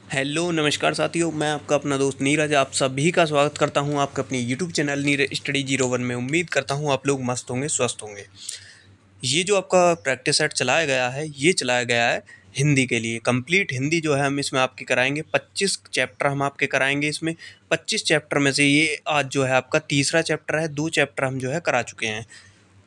Hello नमस्कार साथियों, मैं आपका अपना दोस्त नीरज आप सभी का स्वागत करता हूं आपके अपनी यूट्यूब चैनल नीरज स्टडी 01 में। उम्मीद करता हूं आप लोग मस्त होंगे, स्वस्थ होंगे। ये जो आपका प्रैक्टिस सेट चलाया गया है, ये चलाया गया है हिंदी के लिए। कंप्लीट हिंदी जो है हम इसमें आपकी कराएंगे। 25 चैप्टर हम आपके कराएंगे इसमें। 25 चैप्टर में से ये आज जो है आपका तीसरा चैप्टर है। 2 चैप्टर हम जो है करा चुके हैं।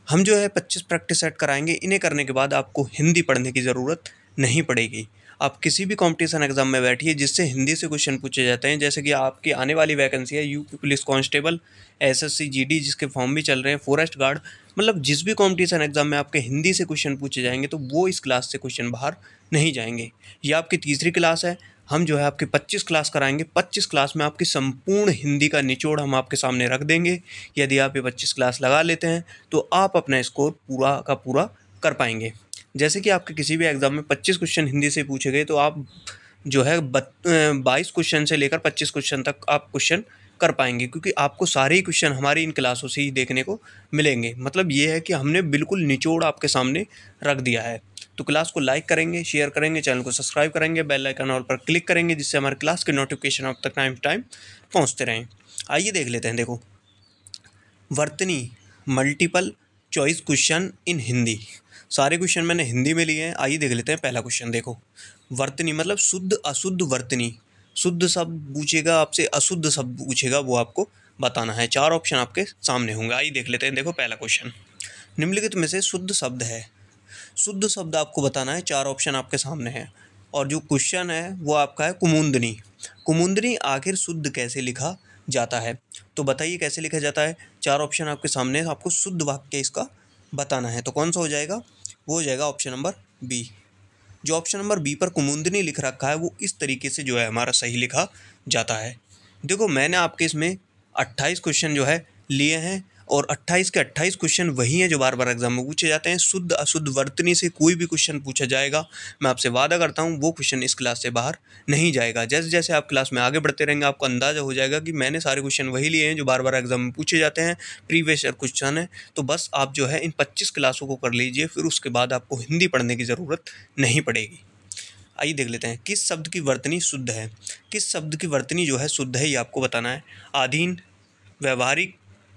हम जो है 25 प्रैक्टिस सेट कराएंगे। इन्हें करने के बाद आपको हिंदी पढ़ने की ज़रूरत नहीं पड़ेगी। आप किसी भी कंपटीशन एग्जाम में बैठिए जिससे हिंदी से क्वेश्चन पूछे जाते हैं, जैसे कि आपकी आने वाली वैकेंसी है UP police constable, SSC GD जिसके फॉर्म भी चल रहे हैं, फॉरेस्ट गार्ड, मतलब जिस भी कंपटीशन एग्जाम में आपके हिंदी से क्वेश्चन पूछे जाएंगे तो वो इस क्लास से क्वेश्चन बाहर नहीं जाएंगे। ये आपकी तीसरी क्लास है। हम जो है आपकी 25 क्लास कराएंगे। 25 क्लास में आपकी संपूर्ण हिंदी का निचोड़ हम आपके सामने रख देंगे। यदि आप ये 25 क्लास लगा लेते हैं तो आप अपना स्कोर पूरा का पूरा कर पाएंगे। जैसे कि आपके किसी भी एग्ज़ाम में 25 क्वेश्चन हिंदी से पूछे गए तो आप जो है 22 क्वेश्चन से लेकर 25 क्वेश्चन तक आप क्वेश्चन कर पाएंगे, क्योंकि आपको सारे ही क्वेश्चन हमारी इन क्लासों से ही देखने को मिलेंगे। मतलब ये है कि हमने बिल्कुल निचोड़ आपके सामने रख दिया है। तो क्लास को लाइक करेंगे, शेयर करेंगे, चैनल को सब्सक्राइब करेंगे, बेल आइकन ऑल पर क्लिक करेंगे, जिससे हमारे क्लास के नोटिफिकेशन आप तक टाइम टू टाइम पहुँचते रहें। आइए देख लेते हैं। देखो, वर्तनी multiple choice question in Hindi. सारे क्वेश्चन मैंने हिंदी में लिए हैं। आइए देख लेते हैं। पहला क्वेश्चन देखो, वर्तनी मतलब शुद्ध अशुद्ध वर्तनी। शुद्ध शब्द पूछेगा आपसे, अशुद्ध शब्द पूछेगा, वो आपको बताना है। 4 ऑप्शन आपके सामने होंगे। आइए देख लेते हैं। देखो पहला क्वेश्चन, निम्नलिखित में से शुद्ध शब्द है। शुद्ध शब्द आपको बताना है। 4 ऑप्शन आपके सामने हैं और जो क्वेश्चन है वो आपका है कुमुंदनी। कुमुंदनी आखिर शुद्ध कैसे लिखा जाता है? तो बताइए कैसे लिखा जाता है। 4 ऑप्शन आपके सामने है, आपको शुद्ध वाक्य इसका बताना है। तो कौन सा हो जाएगा? वो हो जाएगा ऑप्शन नंबर बी। जो ऑप्शन नंबर बी पर कुमुंदनी लिख रखा है वो इस तरीके से जो है हमारा सही लिखा जाता है। देखो, मैंने आपके इसमें 28 क्वेश्चन जो है लिए हैं और 28 के 28 क्वेश्चन वही हैं जो बार बार एग्जाम में पूछे जाते हैं। शुद्ध अशुद्ध वर्तनी से कोई भी क्वेश्चन पूछा जाएगा, मैं आपसे वादा करता हूँ वो क्वेश्चन इस क्लास से बाहर नहीं जाएगा। जैसे जैसे आप क्लास में आगे बढ़ते रहेंगे आपको अंदाज़ा हो जाएगा कि मैंने सारे क्वेश्चन वही लिए हैं जो बार बार एग्जाम में पूछे जाते हैं, प्रीवियस ईयर क्वेश्चन है। तो बस आप जो है इन 25 क्लासों को कर लीजिए, फिर उसके बाद आपको हिंदी पढ़ने की ज़रूरत नहीं पड़ेगी। आइए देख लेते हैं, किस शब्द की वर्तनी शुद्ध है। किस शब्द की वर्तनी जो है शुद्ध है, ये आपको बताना है। आधीन, व्यवहारिक,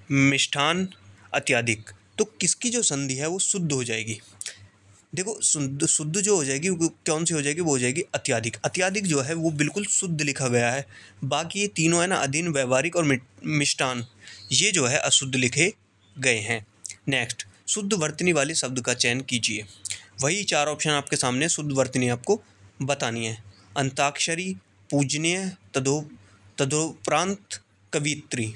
मिष्ठान, अत्यधिक। तो किसकी जो संधि है वो शुद्ध हो जाएगी। देखो, शुद्ध शुद्ध जो हो जाएगी वो कौन सी हो जाएगी? वो हो जाएगी अत्यधिक। अत्यधिक जो है वो बिल्कुल शुद्ध लिखा गया है। बाकी ये तीनों है ना, अधीन, व्यवहारिक और मिष्ठान, ये जो है अशुद्ध लिखे गए हैं। नेक्स्ट, शुद्ध वर्तनी वाले शब्द का चयन कीजिए। वही 4 ऑप्शन आपके सामने, शुद्ध वर्तनी आपको बतानी है। अंताक्षरी, पूजनीय, तदोपरांत, कवित्री।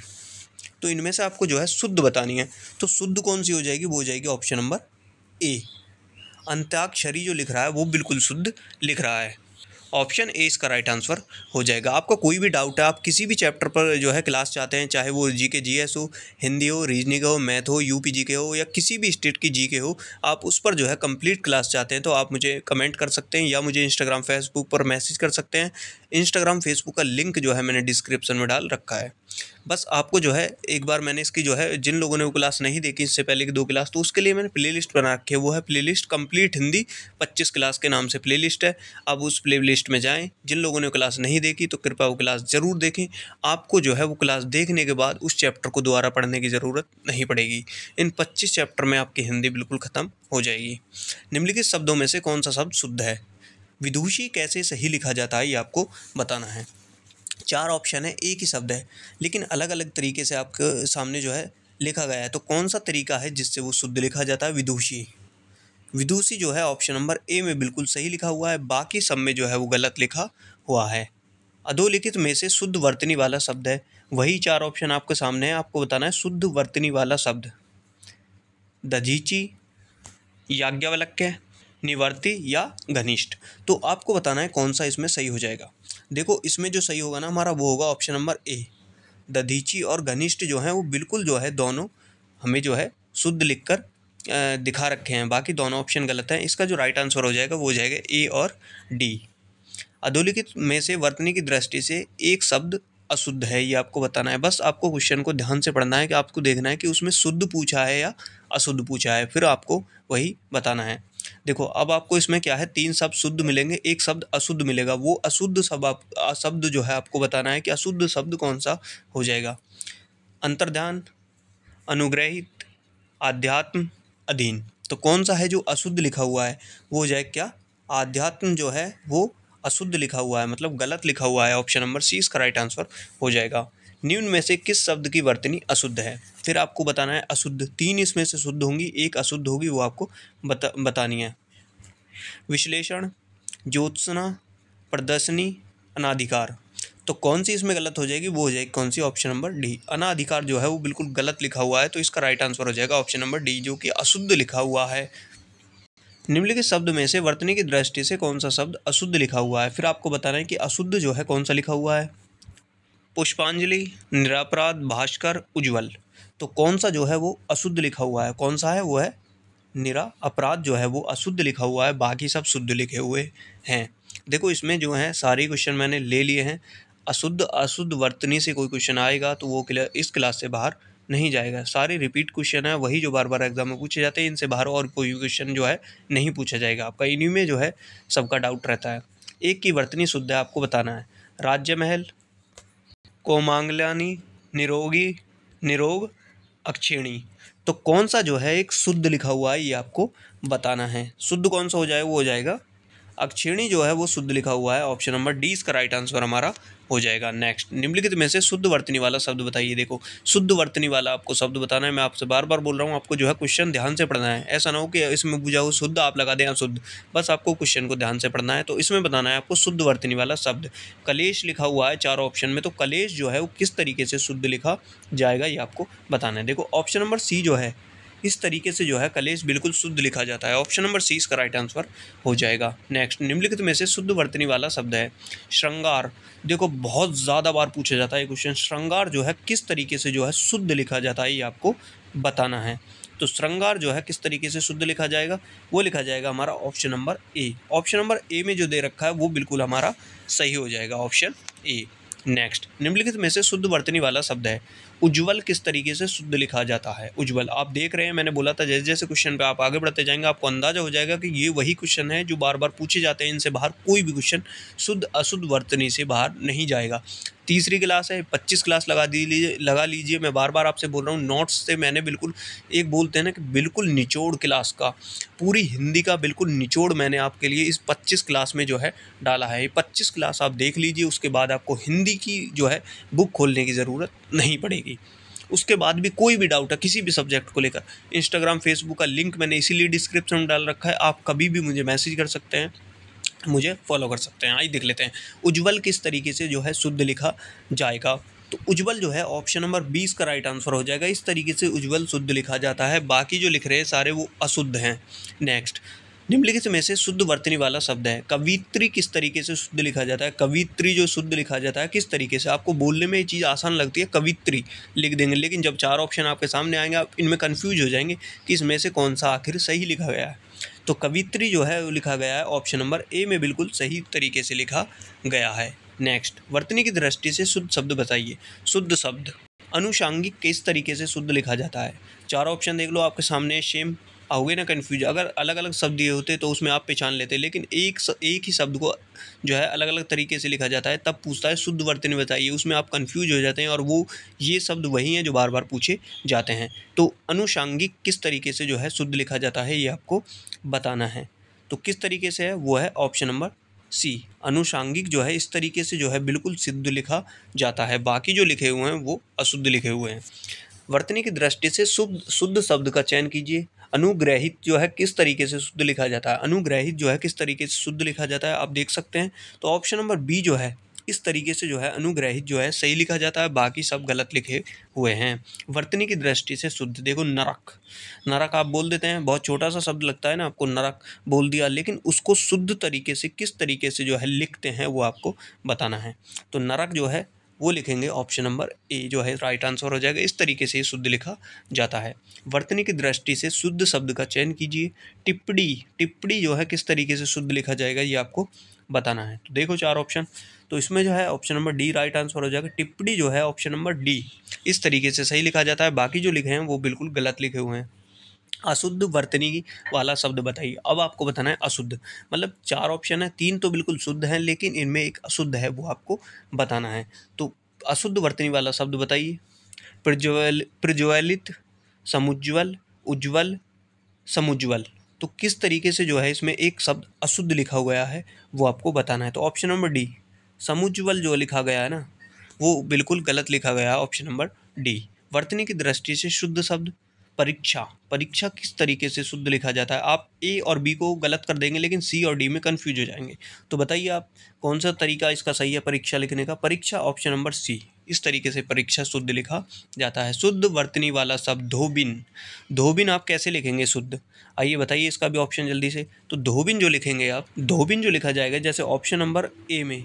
तो इनमें से आपको जो है शुद्ध बतानी है। तो शुद्ध कौन सी हो जाएगी? वो हो जाएगी ऑप्शन नंबर ए। अंत्याक्षरी जो लिख रहा है वो बिल्कुल शुद्ध लिख रहा है। ऑप्शन ए इसका राइट आंसर हो जाएगा। आपका कोई भी डाउट है, आप किसी भी चैप्टर पर जो है क्लास चाहते हैं, चाहे वो जीके जीएस हो, हिंदी हो, रीजनिंग हो, मैथ हो, यूपी जीके हो, या किसी भी स्टेट की जीके हो, आप उस पर जो है कंप्लीट क्लास चाहते हैं तो आप मुझे कमेंट कर सकते हैं या मुझे इंस्टाग्राम फेसबुक पर मैसेज कर सकते हैं। इंस्टाग्राम फेसबुक का लिंक जो है मैंने डिस्क्रिप्शन में डाल रखा है। बस आपको जो है एक बार मैंने इसकी जो है, जिन लोगों ने वो क्लास नहीं देखी इससे पहले की 2 क्लास, तो उसके लिए मैंने प्लेलिस्ट बना रखी है। वो है प्लेलिस्ट कंप्लीट हिंदी 25 क्लास के नाम से प्लेलिस्ट है। आप उस प्लेलिस्ट में जाएं। जिन लोगों ने क्लास नहीं देखी तो कृपया वो क्लास ज़रूर देखें। आपको जो है वो क्लास देखने के बाद उस चैप्टर को दोबारा पढ़ने की ज़रूरत नहीं पड़ेगी। इन 25 चैप्टर में आपकी हिंदी बिल्कुल ख़त्म हो जाएगी। निम्नलिखित शब्दों में से कौन सा शब्द शुद्ध है? विदुषी कैसे सही लिखा जाता है ये आपको बताना है। 4 ऑप्शन है, एक ही शब्द है लेकिन अलग अलग तरीके से आपके सामने जो है लिखा गया है। तो कौन सा तरीका है जिससे वो शुद्ध लिखा जाता है? विदुषी। विदुषी जो है ऑप्शन नंबर ए में बिल्कुल सही लिखा हुआ है, बाकी सब में जो है वो गलत लिखा हुआ है। अधोलिखित में से शुद्ध वर्तनी वाला शब्द है। वही 4 ऑप्शन आपके सामने है, आपको बताना है शुद्ध वर्तनी वाला शब्द। दधीची, याज्ञवल्क्य, निवर्ति या घनिष्ठ। तो आपको बताना है कौन सा इसमें सही हो जाएगा। देखो, इसमें जो सही होगा ना हमारा, वो होगा ऑप्शन नंबर ए। दधीची और घनिष्ठ जो है वो बिल्कुल जो है दोनों हमें जो है शुद्ध लिखकर दिखा रखे हैं। बाकी दोनों ऑप्शन गलत हैं। इसका जो राइट आंसर हो जाएगा वो हो जाएगा ए और डी। अधोलिखित में से वर्तनी की दृष्टि से एक शब्द अशुद्ध है, ये आपको बताना है। बस आपको क्वेश्चन को ध्यान से पढ़ना है कि आपको देखना है कि उसमें शुद्ध पूछा है या अशुद्ध पूछा है, फिर आपको वही बताना है। देखो अब आपको इसमें क्या है, 3 शब्द शुद्ध मिलेंगे, एक शब्द अशुद्ध मिलेगा। वो अशुद्ध शब्द जो है आपको बताना है कि अशुद्ध शब्द कौन सा हो जाएगा। अंतर्ध्यान, अनुग्रहित, आध्यात्म, अधीन। तो कौन सा है जो अशुद्ध लिखा हुआ है, वो हो जाएगा क्या, आध्यात्म जो है वो अशुद्ध लिखा हुआ है, मतलब गलत लिखा हुआ है। ऑप्शन नंबर सी इसका राइट आंसर हो जाएगा। निम्न में से किस शब्द की वर्तनी अशुद्ध है। फिर आपको बताना है अशुद्ध, 3 इसमें से शुद्ध होंगी, एक अशुद्ध होगी, वो आपको बतानी है। विश्लेषण, ज्योत्सना, प्रदर्शनी, अनाधिकार। तो कौन सी इसमें गलत हो जाएगी, वो हो जाएगी कौन सी, ऑप्शन नंबर डी। अनाधिकार जो है वो बिल्कुल गलत लिखा हुआ है, तो इसका राइट आंसर हो जाएगा ऑप्शन नंबर डी, जो कि अशुद्ध लिखा हुआ है। निम्नलिखित शब्द में से वर्तनी की दृष्टि से कौन सा शब्द अशुद्ध लिखा हुआ है। फिर आपको बताना है कि अशुद्ध जो है कौन सा लिखा हुआ है। पुष्पांजलि, निरापराध, भास्कर, उज्ज्वल। तो कौन सा जो है वो अशुद्ध लिखा हुआ है, कौन सा है, वो है निरा अपराध जो है वो अशुद्ध लिखा हुआ है, बाकी सब शुद्ध लिखे हुए हैं। देखो इसमें जो है सारे क्वेश्चन मैंने ले लिए हैं। अशुद्ध अशुद्ध वर्तनी से कोई क्वेश्चन आएगा तो वो इस क्लास से बाहर नहीं जाएगा। सारे रिपीट क्वेश्चन है, वही जो बार बार एग्जाम में पूछे जाते हैं, इनसे बाहर और कोई क्वेश्चन जो है नहीं पूछा जाएगा आपका। इन्हीं में जो है सबका डाउट रहता है। एक की वर्तनी शुद्ध है, आपको बताना है। राज्य महल, कोमांगल्यानी, निरोगी, निरोग, अक्षिणी। तो कौन सा जो है एक शुद्ध लिखा हुआ है, ये आपको बताना है। शुद्ध कौन सा हो जाए, वो हो जाएगा अक्षिणी जो है वो शुद्ध लिखा हुआ है। ऑप्शन नंबर डी इसका राइट आंसर हमारा हो जाएगा। नेक्स्ट, निम्नलिखित में से शुद्ध वर्तनी वाला शब्द बताइए। देखो शुद्ध वर्तनी वाला आपको शब्द बताना है। मैं आपसे बार बार बोल रहा हूँ, आपको जो है क्वेश्चन ध्यान से पढ़ना है। ऐसा ना हो कि इसमें बुझा हो शुद्ध आप लगा दें अशुद्ध, बस आपको क्वेश्चन को ध्यान से पढ़ना है। तो इसमें बताना है आपको शुद्ध वर्तनी वाला शब्द। कलेश लिखा हुआ है 4 ऑप्शन में, तो कलेश जो है वो किस तरीके से शुद्ध लिखा जाएगा ये आपको बताना है। देखो ऑप्शन नंबर सी जो है इस तरीके से जो है कलेश बिल्कुल शुद्ध लिखा जाता है। ऑप्शन नंबर सी इसका राइट आंसर हो जाएगा। नेक्स्ट, निम्नलिखित में से शुद्ध वर्तनी वाला शब्द है। श्रृंगार। देखो बहुत ज़्यादा बार पूछा जाता है क्वेश्चन, श्रृंगार जो है किस तरीके से जो है शुद्ध लिखा जाता है, ये आपको बताना है। तो श्रृंगार जो है किस तरीके से शुद्ध लिखा जाएगा, वो लिखा जाएगा हमारा option number A. Option number A में जो दे रखा है वो बिल्कुल हमारा सही हो जाएगा, ऑप्शन ए। नेक्स्ट, निम्नलिखित में से शुद्ध वर्तनी वाला शब्द है। उज्ज्वल किस तरीके से शुद्ध लिखा जाता है। उज्ज्वल आप देख रहे हैं, मैंने बोला था जैसे जैसे क्वेश्चन पे आप आगे बढ़ते जाएंगे आपको अंदाजा हो जाएगा कि ये वही क्वेश्चन है जो बार बार पूछे जाते हैं। इनसे बाहर कोई भी क्वेश्चन शुद्ध अशुद्ध वर्तनी से बाहर नहीं जाएगा। तीसरी क्लास है, 25 क्लास लगा लीजिए। मैं बार बार आपसे बोल रहा हूँ, नोट्स से मैंने बिल्कुल एक बोलते हैं ना कि बिल्कुल निचोड़ क्लास का, पूरी हिंदी का बिल्कुल निचोड़ मैंने आपके लिए इस 25 क्लास में जो है डाला है। ये 25 क्लास आप देख लीजिए, उसके बाद आपको हिंदी की जो है बुक खोलने की ज़रूरत नहीं पड़ेगी। उसके बाद भी कोई भी डाउट है किसी भी सब्जेक्ट को लेकर, इंस्टाग्राम फेसबुक का लिंक मैंने इसीलिए डिस्क्रिप्शन में डाल रखा है। आप कभी भी मुझे मैसेज कर सकते हैं, मुझे फॉलो कर सकते हैं। आइए देख लेते हैं उज्ज्वल किस तरीके से जो है शुद्ध लिखा जाएगा। तो उज्ज्वल जो है ऑप्शन नंबर 20 का राइट आंसर हो जाएगा। इस तरीके से उज्ज्वल शुद्ध लिखा जाता है, बाकी जो लिख रहे हैं सारे वो अशुद्ध हैं। नेक्स्ट, निम्नलिखित में से शुद्ध वर्तनी वाला शब्द है। कवित्री किस तरीके से शुद्ध लिखा जाता है। कवित्री जो शुद्ध लिखा जाता है किस तरीके से, आपको बोलने में ये चीज़ आसान लगती है, कवित्री लिख देंगे, लेकिन जब 4 ऑप्शन आपके सामने आएंगे आप इनमें कन्फ्यूज हो जाएंगे कि इसमें से कौन सा आखिर सही लिखा गया है। तो कवित्री जो है वो लिखा गया है ऑप्शन नंबर ए में, बिल्कुल सही तरीके से लिखा गया है। नेक्स्ट, वर्तनी की दृष्टि से शुद्ध शब्द बताइए। शुद्ध शब्द अनुषांगिक किस तरीके से शुद्ध लिखा जाता है। 4 ऑप्शन देख लो आपके सामने, सेम आओगे ना कन्फ्यूज। अगर अलग अलग शब्द दिए होते तो उसमें आप पहचान लेते, लेकिन एक ही शब्द को जो है अलग अलग तरीके से लिखा जाता है, तब पूछता है शुद्ध वर्तनी बताइए, उसमें आप कंफ्यूज हो जाते हैं और वो ये शब्द वही हैं जो बार बार पूछे जाते हैं। तो अनुषांगिक किस तरीके से जो है शुद्ध लिखा जाता है ये आपको बताना है। तो किस तरीके से है वो है ऑप्शन नंबर सी। अनुषांगिक जो है इस तरीके से जो है बिल्कुल शुद्ध लिखा जाता है, बाकी जो लिखे हुए हैं वो अशुद्ध लिखे हुए हैं। वर्तनी की दृष्टि से शुद्ध शब्द का चयन कीजिए। अनुग्रहित जो है किस तरीके से शुद्ध लिखा जाता है। अनुग्रहित जो है किस तरीके से शुद्ध लिखा जाता है आप देख सकते हैं। तो ऑप्शन नंबर बी जो है इस तरीके से जो है अनुग्रहित जो है सही लिखा जाता है, बाकी सब गलत लिखे हुए हैं। वर्तनी की दृष्टि से शुद्ध, देखो नरक, नरक आप बोल देते हैं, बहुत छोटा सा शब्द लगता है ना आपको, नरक बोल दिया, लेकिन उसको शुद्ध तरीके से किस तरीके से जो है लिखते हैं वो आपको बताना है। तो नरक जो है वो लिखेंगे ऑप्शन नंबर ए जो है राइट आंसर हो जाएगा। इस तरीके से शुद्ध लिखा जाता है। वर्तनी की दृष्टि से शुद्ध शब्द का चयन कीजिए। टिप्पणी, टिप्पणी जो है किस तरीके से शुद्ध लिखा जाएगा ये आपको बताना है। तो देखो 4 ऑप्शन, तो इसमें जो है option number D right answer हो जाएगा। टिप्पणी जो है ऑप्शन नंबर डी इस तरीके से सही लिखा जाता है, बाकी जो लिखे हैं वो बिल्कुल गलत लिखे हुए हैं। अशुद्ध वर्तनी वाला शब्द बताइए। अब आपको बताना है अशुद्ध, मतलब 4 ऑप्शन है, 3 तो बिल्कुल शुद्ध हैं लेकिन इनमें एक अशुद्ध है, वो आपको बताना है। तो अशुद्ध वर्तनी वाला शब्द बताइए। प्रज्वलित, समुज्ज्वल, उज्ज्वल, समुज्ज्वल। तो किस तरीके से जो है इसमें एक शब्द अशुद्ध लिखा गया है वो आपको बताना है। तो ऑप्शन नंबर डी, समुज्ज्वल जो लिखा गया है ना, वो बिल्कुल गलत लिखा गया है, ऑप्शन नंबर डी। वर्तनी की दृष्टि से शुद्ध शब्द परीक्षा। परीक्षा किस तरीके से शुद्ध लिखा जाता है? आप ए और बी को गलत कर देंगे लेकिन सी और डी में कंफ्यूज हो जाएंगे। तो बताइए आप कौन सा तरीका इसका सही है परीक्षा लिखने का? परीक्षा, ऑप्शन नंबर सी। इस तरीके से परीक्षा शुद्ध लिखा जाता है। शुद्ध वर्तनी वाला शब्द धोबिन। धोबिन आप कैसे लिखेंगे शुद्ध? आइए बताइए इसका भी ऑप्शन जल्दी से। तो धोबिन जो लिखेंगे आप, धोबिन जो लिखा जाएगा, जैसे ऑप्शन नंबर ए में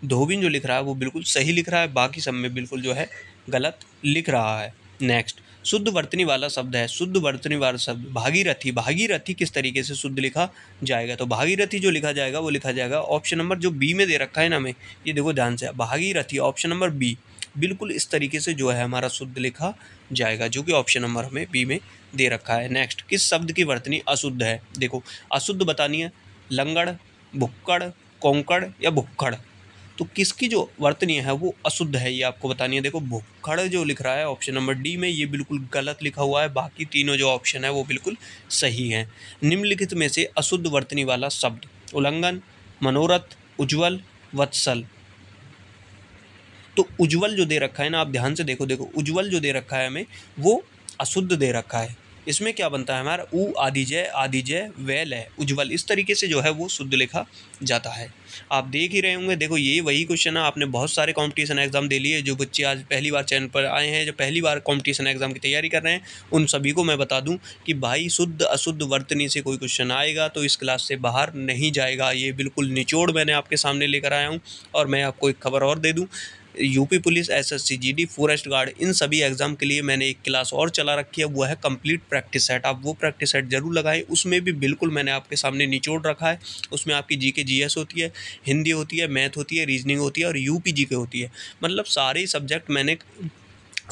धोबिन जो लिख रहा है वो बिल्कुल सही लिख रहा है, बाकी सब में बिल्कुल जो है गलत लिख रहा है। नेक्स्ट, शुद्ध वर्तनी वाला शब्द है, शुद्ध वर्तनी वाला शब्द भागीरथी। भागीरथी किस तरीके से शुद्ध लिखा जाएगा? तो भागीरथी जो लिखा जाएगा वो लिखा जाएगा ऑप्शन नंबर जो बी में दे रखा है ना हमें, ये देखो ध्यान से, भागीरथी ऑप्शन नंबर बी, बिल्कुल इस तरीके से जो है हमारा शुद्ध लिखा जाएगा, जो कि ऑप्शन नंबर हमें बी में दे रखा है। नेक्स्ट, किस शब्द की वर्तनी अशुद्ध है? देखो अशुद्ध बतानी है, लंगड़, भुक्कड़, कोंकड़ या भुक्खड़। तो किसकी जो वर्तनी है वो अशुद्ध है, ये आपको बतानी है। देखो भुक्खड़ जो लिख रहा है ऑप्शन नंबर डी में, ये बिल्कुल गलत लिखा हुआ है, बाकी तीनों जो ऑप्शन है वो बिल्कुल सही हैं। निम्नलिखित में से अशुद्ध वर्तनी वाला शब्द उल्लंघन, मनोरथ, उज्ज्वल, वत्सल। तो उज्ज्वल जो दे रखा है ना, आप ध्यान से देखो, उज्ज्वल जो दे रखा है हमें वो अशुद्ध दे रखा है। इसमें क्या बनता है हमारा उ आदिजय वैल है, उज्ज्वल। इस तरीके से जो है वो शुद्ध लिखा जाता है। आप देख ही रहे होंगे, देखो ये वही क्वेश्चन है, आपने बहुत सारे कंपटीशन एग्जाम दे लिए। जो बच्चे आज पहली बार चैनल पर आए हैं, जो पहली बार कंपटीशन एग्जाम की तैयारी कर रहे हैं, उन सभी को मैं बता दूं कि भाई शुद्ध अशुद्ध वर्तनी से कोई क्वेश्चन आएगा तो इस क्लास से बाहर नहीं जाएगा। ये बिल्कुल निचोड़ मैंने आपके सामने लेकर आया हूँ। और मैं आपको एक खबर और दे दूँ, UP police, SSC GD, forest guard, इन सभी एग्जाम के लिए मैंने एक क्लास और चला रखी है, वो है कंप्लीट प्रैक्टिस सेट। आप वो प्रैक्टिस सेट जरूर लगाएं, उसमें भी बिल्कुल मैंने आपके सामने निचोड़ रखा है। उसमें आपकी जीके जीएस होती है, हिंदी होती है, मैथ होती है, रीजनिंग होती है और यूपी जीके होती है। मतलब सारे सब्जेक्ट मैंने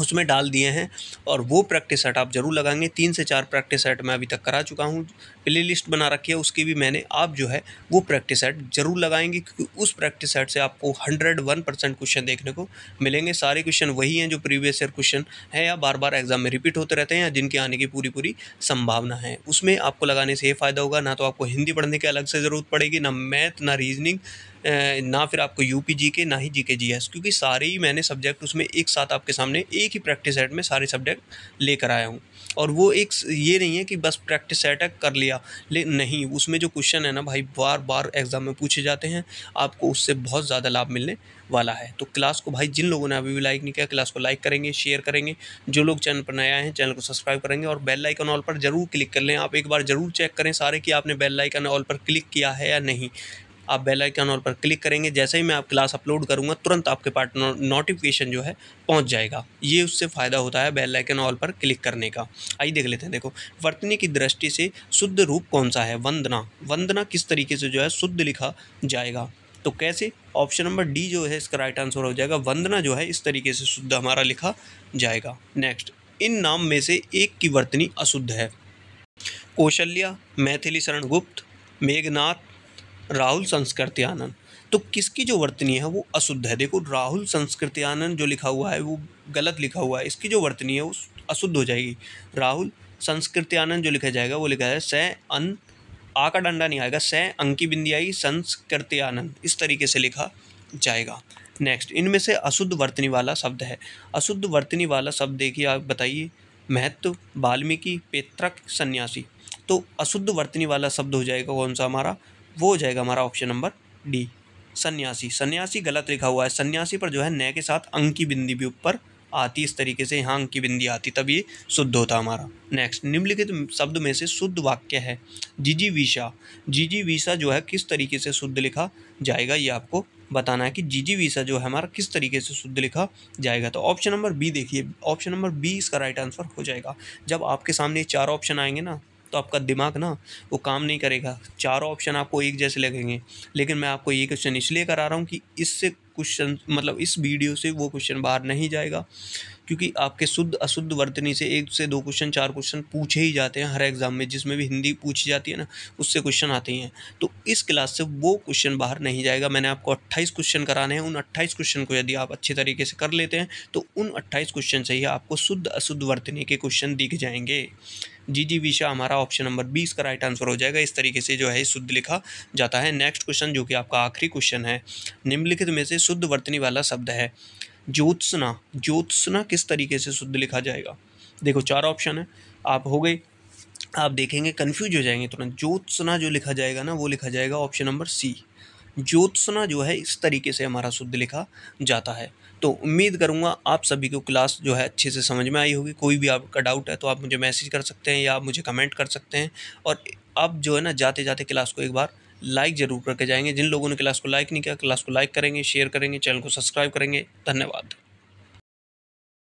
उसमें डाल दिए हैं और वो प्रैक्टिस सेट आप जरूर लगाएंगे। 3 से 4 प्रैक्टिस सेट मैं अभी तक करा चुका हूँ, प्ले लिस्ट बना रखी है उसकी भी मैंने। आप जो है वो प्रैक्टिस सेट जरूर लगाएंगे, क्योंकि उस प्रैक्टिस सेट से आपको 101% क्वेश्चन देखने को मिलेंगे। सारे क्वेश्चन वही हैं जो प्रीवियस ईयर क्वेश्चन है या बार बार एग्जाम में रिपीट होते रहते हैं, या जिनके आने की पूरी संभावना है। उसमें आपको लगाने से ये फ़ायदा होगा, ना तो आपको हिंदी पढ़ने की अलग से ज़रूरत पड़ेगी, ना मैथ, ना रीजनिंग, ना फिर आपको यूपी जीके, ना ही जीके जीएस, क्योंकि सारे ही मैंने सब्जेक्ट उसमें एक साथ आपके सामने एक ही प्रैक्टिस सेट में सारे सब्जेक्ट लेकर आया हूँ। और वो एक ये नहीं है कि बस प्रैक्टिस सेट कर लिया, नहीं, उसमें जो क्वेश्चन है ना भाई बार बार एग्जाम में पूछे जाते हैं, आपको उससे बहुत ज़्यादा लाभ मिलने वाला है। तो क्लास को भाई जिन लोगों ने अभी भी लाइक नहीं किया, क्लास को लाइक करेंगे, शेयर करेंगे। जो लोग चैनल पर नए आए हैं चैनल को सब्सक्राइब करेंगे और बेल आइकन ऑल पर जरूर क्लिक कर लें। आप एक बार जरूर चेक करें सारे कि आपने बेल आइकन ऑल पर क्लिक किया है या नहीं। आप बेल आइकन ऑल पर क्लिक करेंगे, जैसे ही मैं आप क्लास अपलोड करूंगा तुरंत आपके पास नोटिफिकेशन जो है पहुंच जाएगा। ये उससे फ़ायदा होता है बेल आइकन ऑल पर क्लिक करने का। आइए देख लेते हैं। देखो वर्तनी की दृष्टि से शुद्ध रूप कौन सा है? वंदना। वंदना किस तरीके से जो है शुद्ध लिखा जाएगा? तो कैसे? ऑप्शन नंबर डी जो है इसका राइट आंसर हो जाएगा। वंदना जो है इस तरीके से शुद्ध हमारा लिखा जाएगा। नेक्स्ट, इन नाम में से एक की वर्तनी अशुद्ध है। कौशल्या, मैथिली शरण गुप्त, मेघनाथ, राहुल संस्कृत्यानंद। तो किसकी जो वर्तनी है वो अशुद्ध है? देखो राहुल संस्कृत्यानंद जो लिखा हुआ है वो गलत लिखा हुआ है, इसकी जो वर्तनी है वो अशुद्ध हो जाएगी। राहुल संस्कृत्यानंद जो लिखा जाएगा वो लिखा है से अन, आ का डंडा नहीं आएगा, से अंकी बिंदी आई, संस्कृत्यानंद, इस तरीके से लिखा जाएगा। नेक्स्ट, इनमें से अशुद्ध वर्तनी वाला शब्द है। अशुद्ध वर्तनी वाला शब्द देखिए, आप बताइए। महत्व, वाल्मीकि, पेत्रक, सन्यासी। तो अशुद्ध वर्तनी वाला शब्द हो जाएगा कौन सा हमारा? वो हो जाएगा हमारा ऑप्शन नंबर डी, सन्यासी। सन्यासी गलत लिखा हुआ है, सन्यासी पर जो है न के साथ अंक की बिंदी भी ऊपर आती, इस तरीके से यहाँ अंक की बिंदी आती, तब ये शुद्ध होता हमारा। नेक्स्ट, निम्नलिखित शब्द में से शुद्ध वाक्य है। जिजीविषा। जिजीविषा जो है किस तरीके से शुद्ध लिखा जाएगा, ये आपको बताना है कि जिजीविषा जो है हमारा किस तरीके से शुद्ध लिखा जाएगा। तो ऑप्शन नंबर बी देखिए, ऑप्शन नंबर बी इसका राइट आंसर हो जाएगा। जब आपके सामने 4 ऑप्शन आएंगे ना तो आपका दिमाग ना वो काम नहीं करेगा, चारों ऑप्शन आपको एक जैसे लगेंगे। लेकिन मैं आपको ये क्वेश्चन इसलिए करा रहा हूँ कि इससे क्वेश्चन मतलब इस वीडियो से वो क्वेश्चन बाहर नहीं जाएगा, क्योंकि आपके शुद्ध अशुद्ध वर्तनी से 1 से 2 क्वेश्चन 4 क्वेश्चन पूछे ही जाते हैं हर एग्ज़ाम में, जिसमें भी हिंदी पूछी जाती है ना, उससे क्वेश्चन आते ही हैं। तो इस क्लास से वो क्वेश्चन बाहर नहीं जाएगा। मैंने आपको 28 क्वेश्चन कराने हैं। उन 28 क्वेश्चन को यदि आप अच्छे तरीके से कर लेते हैं तो उन 28 क्वेश्चन से ही आपको शुद्ध अशुद्ध वर्तनी के क्वेश्चन दिख जाएंगे। जी विशा हमारा ऑप्शन नंबर 20 का राइट आंसर हो जाएगा। इस तरीके से जो है शुद्ध लिखा जाता है। नेक्स्ट क्वेश्चन जो कि आपका आखिरी क्वेश्चन है, निम्नलिखित में से शुद्ध वर्तनी वाला शब्द है ज्योत्सना। ज्योत्सना किस तरीके से शुद्ध लिखा जाएगा? देखो 4 ऑप्शन है, आप हो गए, आप देखेंगे कन्फ्यूज हो जाएंगे तुरंत। ज्योत्सना जो लिखा जाएगा ना, वो लिखा जाएगा ऑप्शन नंबर सी। ज्योत्सना जो है इस तरीके से हमारा शुद्ध लिखा जाता है। तो उम्मीद करूँगा आप सभी को क्लास जो है अच्छे से समझ में आई होगी। कोई भी आपका डाउट है तो आप मुझे मैसेज कर सकते हैं या आप मुझे कमेंट कर सकते हैं। और आप जो है ना जाते जाते क्लास को एक बार लाइक ज़रूर करके जाएंगे। जिन लोगों ने क्लास को लाइक नहीं किया, क्लास को लाइक करेंगे, शेयर करेंगे, चैनल को सब्सक्राइब करेंगे। धन्यवाद।